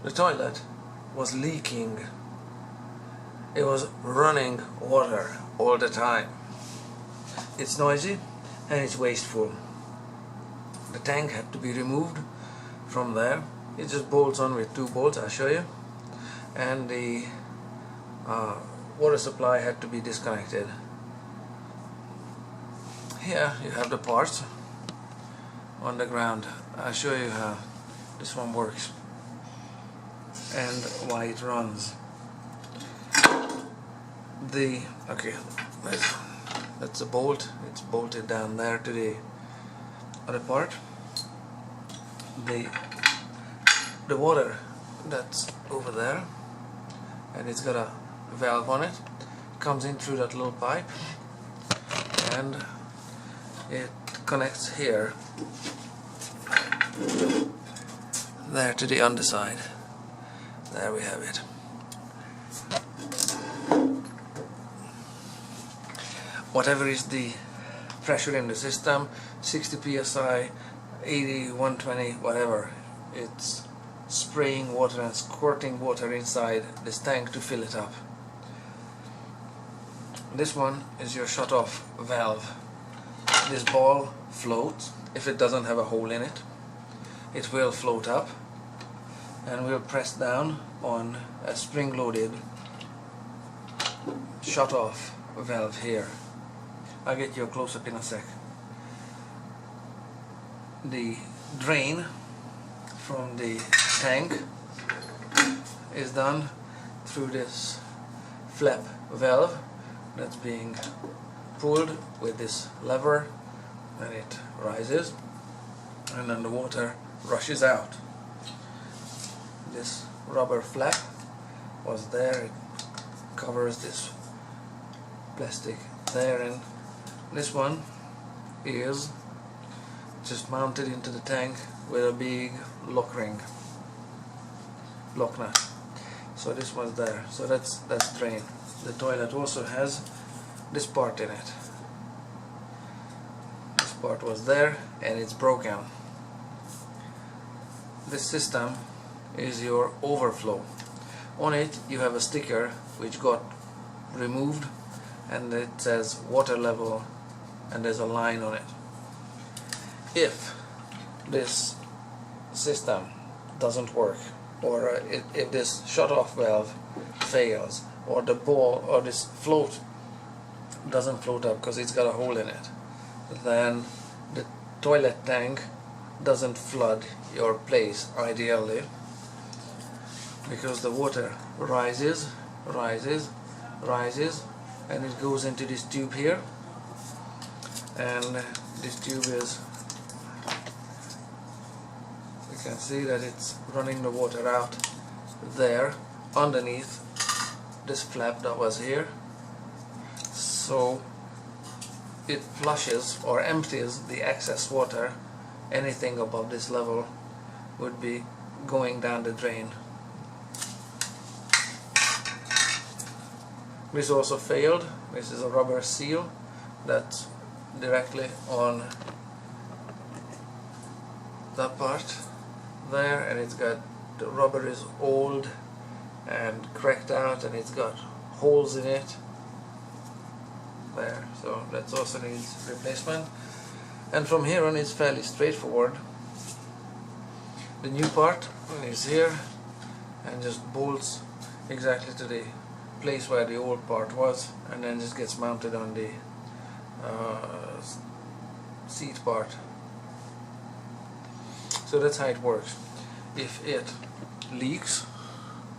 The toilet was leaking. It was running water all the time. It's noisy and it's wasteful. The tank had to be removed from there. It just bolts on with 2 bolts, I'll show you. And the water supply had to be disconnected. Here you have the parts on the ground. I'll show you how this one works and why it runs. Okay, that's a bolt. It's bolted down there to the other part. The water that's over there, and it's got a valve on it, comes in through that little pipe and it connects here there to the underside. There we have it. Whatever is the pressure in the system, 60 psi, 80, 120, whatever, it's spraying water and squirting water inside this tank to fill it up. This one is your shut-off valve. This ball floats. If it doesn't have a hole in it, it will float up and will press down on a spring-loaded shut-off valve here. I'll get you a close-up in a sec. The drain from the tank is done through this flap valve that's being pulled with this lever, and it rises and then the water rushes out. This rubber flap was there, it covers this plastic there, and this one is just mounted into the tank with a big lock nut. So this was there. So that's drain. The toilet also has this part in it. This part was there and it's broken. This system is your overflow. On it you have a sticker which got removed, and it says water level, and there's a line on it. If this system doesn't work, or if this shut-off valve fails, or the ball or this float doesn't float up because it's got a hole in it, then the toilet tank doesn't flood your place ideally, because the water rises, and it goes into this tube here, and this tube is, you can see that it's running the water out there underneath this flap that was here, so it flushes or empties the excess water. Anything above this level would be going down the drain. This also failed. This is a rubber seal that's directly on that part there, and it's got, the rubber is old and cracked out, and it's got holes in it there, so that also needs replacement. And from here on it's fairly straightforward. The new part is here and just bolts exactly to the place where the old part was, and then just gets mounted on the seat part. So that's how it works. If it leaks,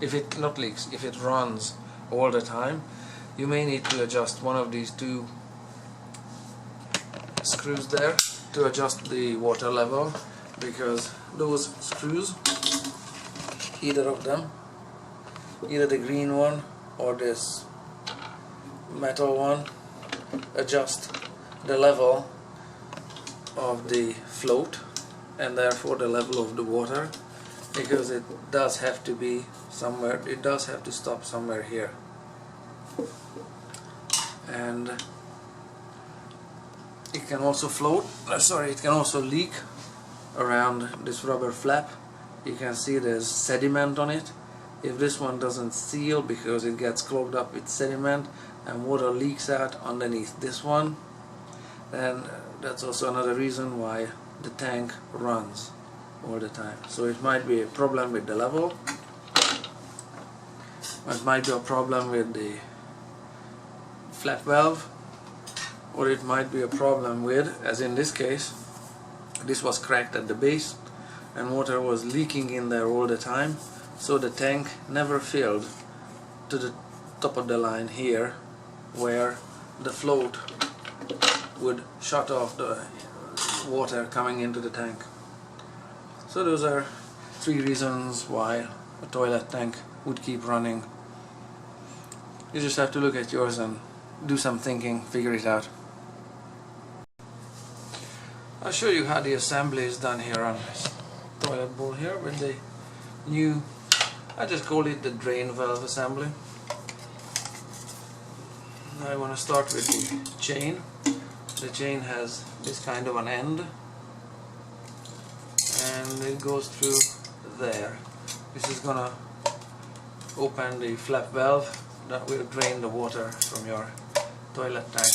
if it runs all the time, you may need to adjust one of these 2 screws there to adjust the water level, because those screws, either of them, either the green one or this metal one, adjust the level of the float and therefore the level of the water, because it does have to be somewhere, it does have to stop somewhere here. And it can also float, it can also leak around this rubber flap you can see there's sediment on it. If this one doesn't seal because it gets clogged up with sediment and water leaks out underneath this one, then that's also another reason why the tank runs all the time. So it might be a problem with the level, it might be a problem with the flap valve, or it might be a problem with, as in this case, this was cracked at the base and water was leaking in there all the time, so the tank never filled to the top of the line here where the float would shut off the water coming into the tank. So those are 3 reasons why a toilet tank would keep running. You just have to look at yours and do some thinking, figure it out. I'll show you how the assembly is done here on this toilet bowl here with the new, I just call it the drain valve assembly. Now I want to start with the chain. The chain has this kind of an end and it goes through there. This is gonna open the flap valve that will drain the water from your toilet tank.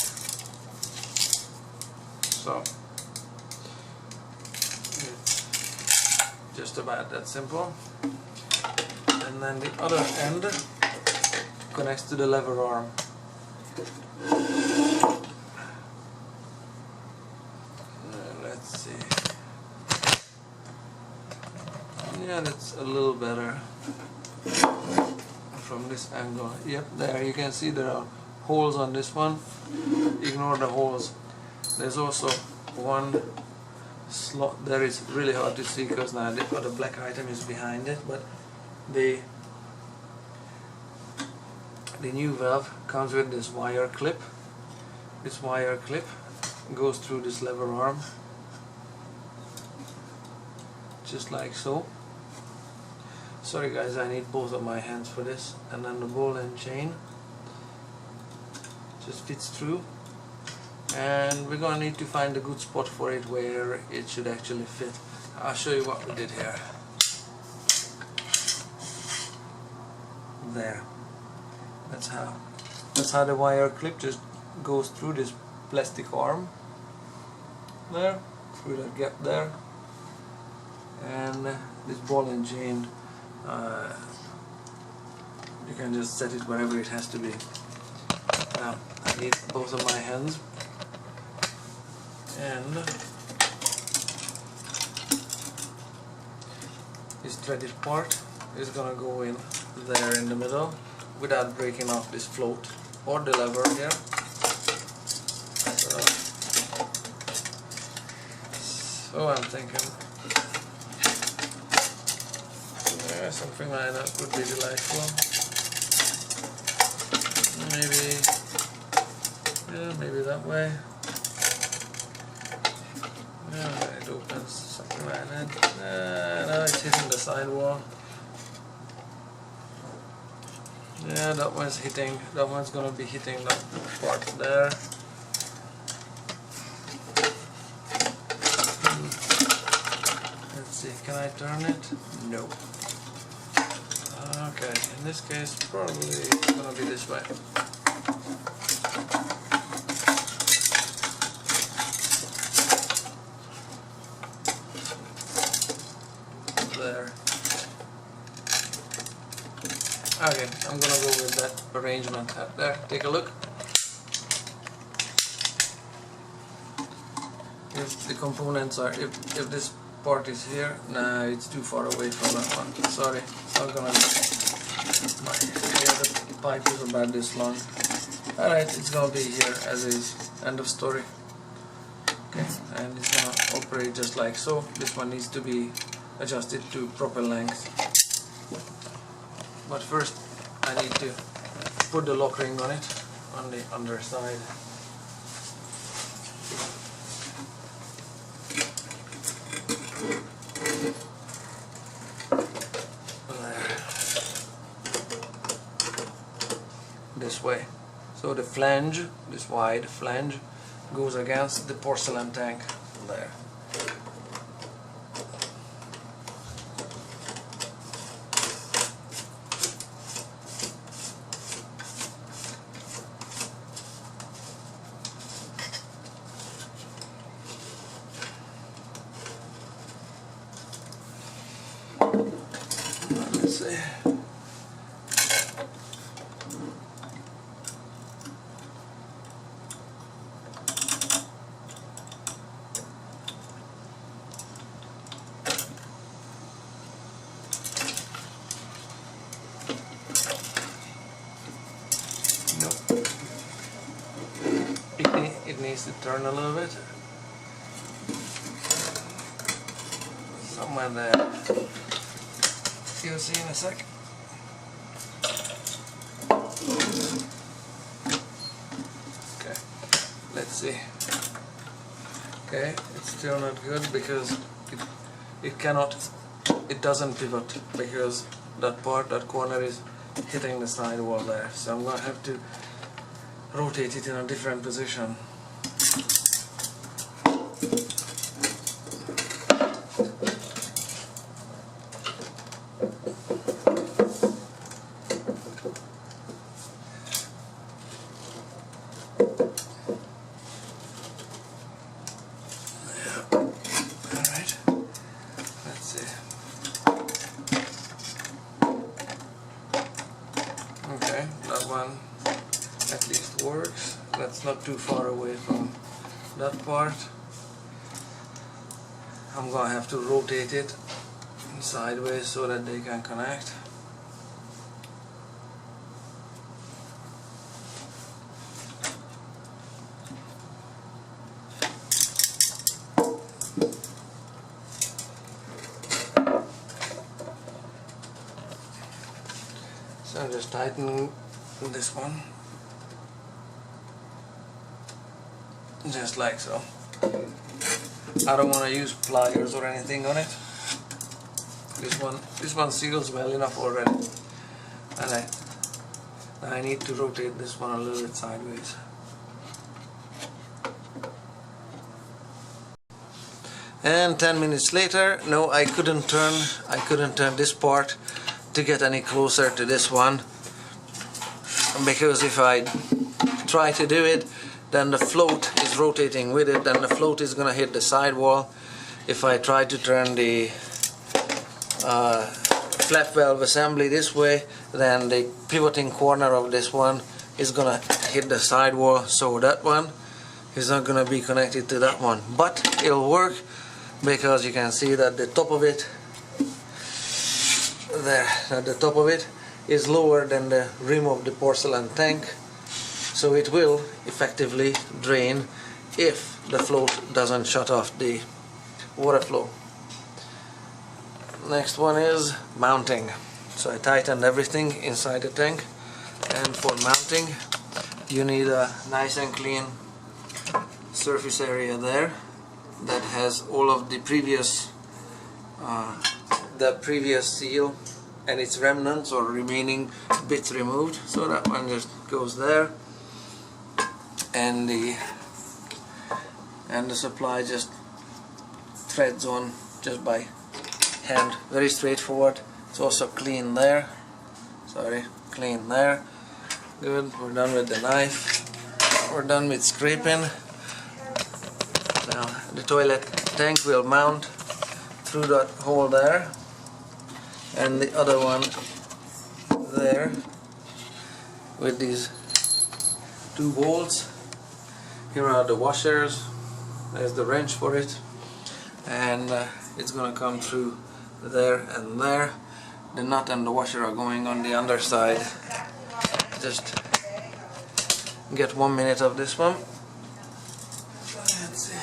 So it's just about that simple. And then the other end connects to the lever arm. Let's see. Yeah, that's a little better from this angle. Yep, there you can see there are holes on this one. Ignore the holes. There's also one slot there. Is really hard to see because now the other black item is behind it, but the new valve comes with this wire clip. This wire clip goes through this lever arm just like so. Sorry guys, I need both of my hands for this. And then the ball and chain just fits through, and we're gonna need to find a good spot for it where it should actually fit. I'll show you what we did here. There. That's how the wire clip just goes through this plastic arm there, through that gap there, and this ball and chain, you can just set it wherever it has to be. Now I need both of my hands, and this threaded part is gonna go in there in the middle without breaking off this float or the lever here. So I'm thinking, yeah, something like that would be delightful. Maybe that way. Yeah, it opens, something like that. Now it's hitting the sidewall. Yeah, that one's hitting, that one's gonna be hitting that part there. Let's see, can I turn it? No. Okay, in this case, probably it's gonna be this way. There. Okay, I'm gonna go with that arrangement there. Take a look. If the components are, if this part is here, nah, it's too far away from that one. Sorry, it's not gonna. The pipe is about this long. Alright, it's gonna be here as is. End of story. Okay, and it's gonna operate just like so. This one needs to be adjusted to proper length. But first I need to put the lock ring on it, on the underside. There. This way. So the flange, this wide flange, goes against the porcelain tank there. Let's see. It needs to turn a little bit. Somewhere there. You'll see in a sec. Okay, let's see. Okay, it's still not good because it doesn't pivot because that corner is hitting the side wall there. So I'm going to have to rotate it in a different position. Okay, that one at least works. That's not too far away from that part. I'm gonna have to rotate it sideways so that they can connect. So I'm just tightening this one, just like so. I don't want to use pliers or anything on it. This one seals well enough already, and I need to rotate this one a little bit sideways. And 10 minutes later, no, I couldn't turn this part to get any closer to this one, because if I try to do it, then the float is rotating with it, then the float is gonna hit the sidewall. If I try to turn the flap valve assembly this way, then the pivoting corner of this one is gonna hit the sidewall, so that one is not gonna be connected to that one, but it'll work because you can see that the top of it there, that the top of it is lower than the rim of the porcelain tank, so it will effectively drain if the float doesn't shut off the water flow. Next one is mounting. So I tightened everything inside the tank, and for mounting you need a nice and clean surface area there that has all of the previous seal and its remnants or remaining bits removed. So that one just goes there, and the supply just threads on just by hand, very straightforward. It's also clean there, clean there. Good, we're done with the knife, we're done with scraping. Now the toilet tank will mount through that hole there, and the other one there with these two bolts. Here are the washers, there's the wrench for it, and it's gonna come through there and there. The nut and the washer are going on the underside. Just get 1 minute of this one. Let's see.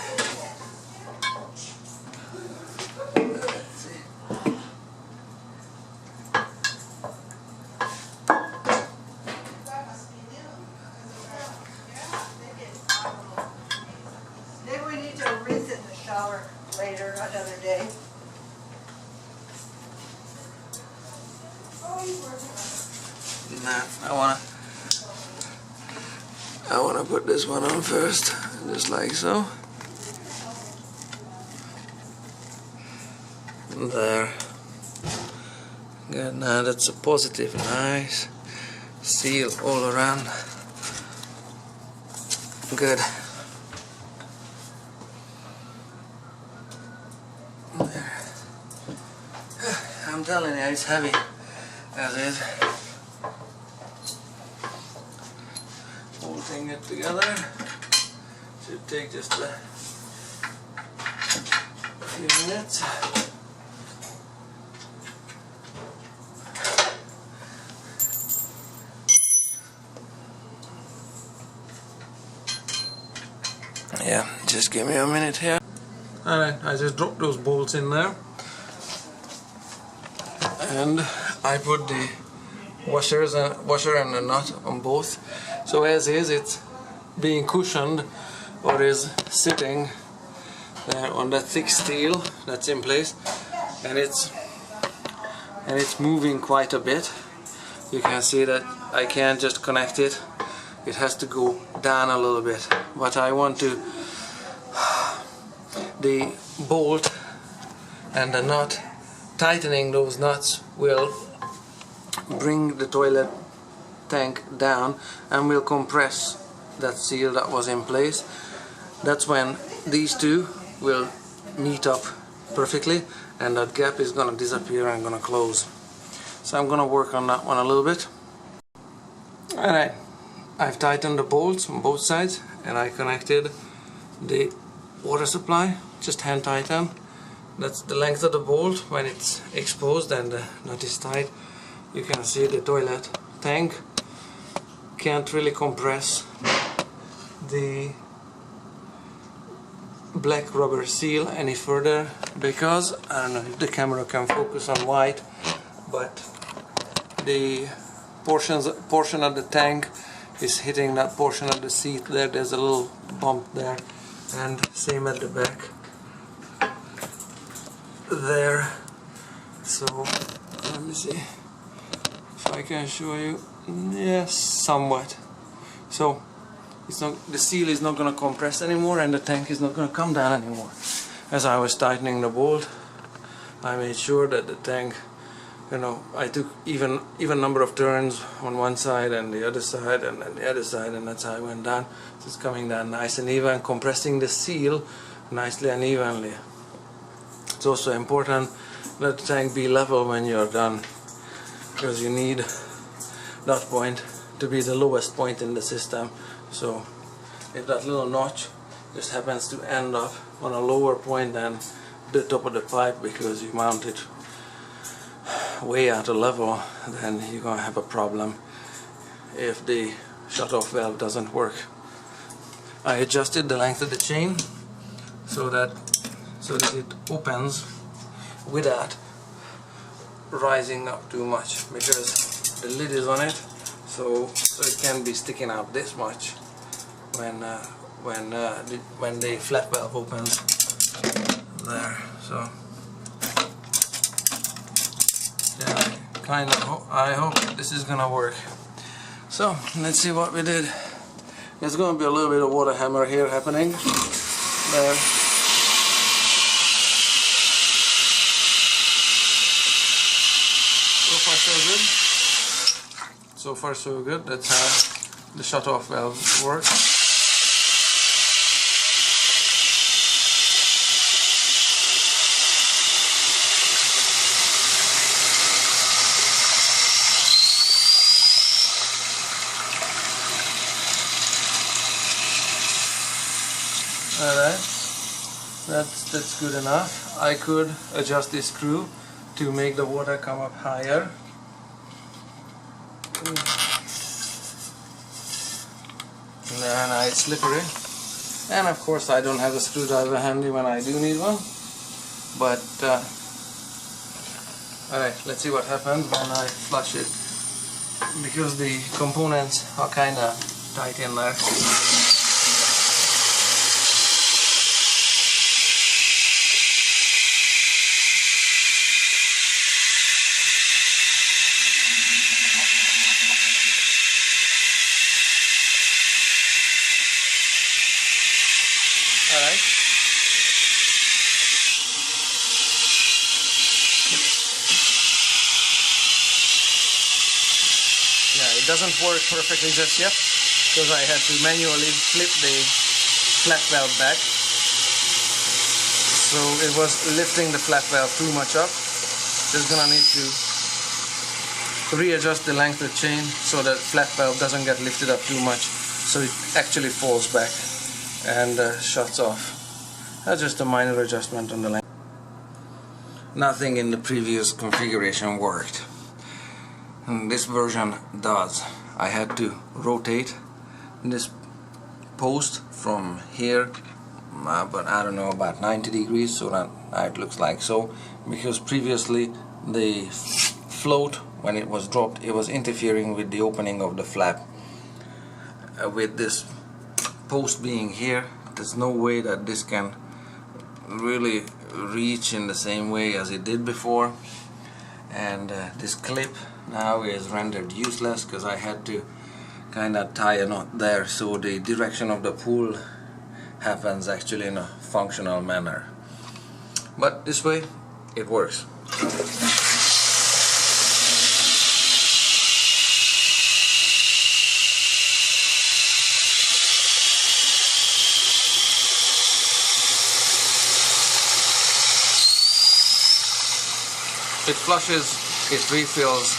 Maybe we need to rinse it in the shower later, another day. Nah, I wanna put this one on first, just like so. There. Good, now that's a positive, nice seal all around. Good. There. I'm telling you, it's heavy. as is. Bolting it together should take just a few minutes. Yeah, just give me a minute here. Alright, I just dropped those bolts in there, and I put the washer and the nut on both. So as is, it's being cushioned or is sitting there on that thick steel that's in place, and it's moving quite a bit. You can see that I can't just connect it. It has to go down a little bit, but I want to, the bolt and the nut, tightening those nuts will bring the toilet tank down and will compress that seal that was in place. That's when these two will meet up perfectly and that gap is going to disappear and going to close. So I'm going to work on that one a little bit. Alright, I've tightened the bolts on both sides and I connected the water supply, just hand tighten. That's the length of the bolt when it's exposed and the nut is tight. You can see the toilet tank can't really compress the black rubber seal any further because, I don't know if the camera can focus on white, but the portion of the tank is hitting that portion of the seat there. There's a little bump there, and same at the back there. So let me see if I can show you. Yes, somewhat. So it's not, the seal is not going to compress anymore and the tank is not going to come down anymore. As I was tightening the bolt, I made sure that the tank, you know, I took even number of turns on one side and the other side and then the other side, and that's how I went down. So it's coming down nice and even, compressing the seal nicely and evenly. It's also important that the tank be level when you're done, because you need that point to be the lowest point in the system. So if that little notch just happens to end up on a lower point than the top of the pipe because you mount it way out of level, then you're gonna have a problem if the shut-off valve doesn't work. I adjusted the length of the chain so that it opens without rising up too much, because the lid is on it, so it can be sticking out this much when the flap valve opens there. So yeah, I hope this is gonna work. So let's see what we did. There's gonna be a little bit of water hammer here happening there. So far so good. So far so good. That's how the shut-off valve works. Alright, that's good enough. I could adjust this screw to make the water come up higher. Now it's slippery, and of course I don't have a screwdriver handy when I do need one, but alright, let's see what happens when I flush it, because the components are kinda tight in there. Alright. Yeah, it doesn't work perfectly just yet because I had to manually flip the flap valve back. So it was lifting the flap valve too much up. Just gonna need to readjust the length of the chain so that flat valve doesn't get lifted up too much, so it actually falls back and shuts off. That's just a minor adjustment on the length. Nothing in the previous configuration worked, and this version does. I had to rotate this post from here, but I don't know, about 90 degrees, so that it looks like so, because previously the float, when it was dropped, it was interfering with the opening of the flap. With this post being here, there's no way that this can really reach in the same way as it did before, and this clip now is rendered useless because I had to kind of tie a knot there, so the direction of the pull happens actually in a functional manner. But this way it works. It flushes, it refills,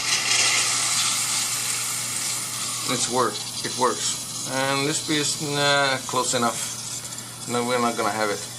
it works. And this piece, close enough. No, we're not gonna have it.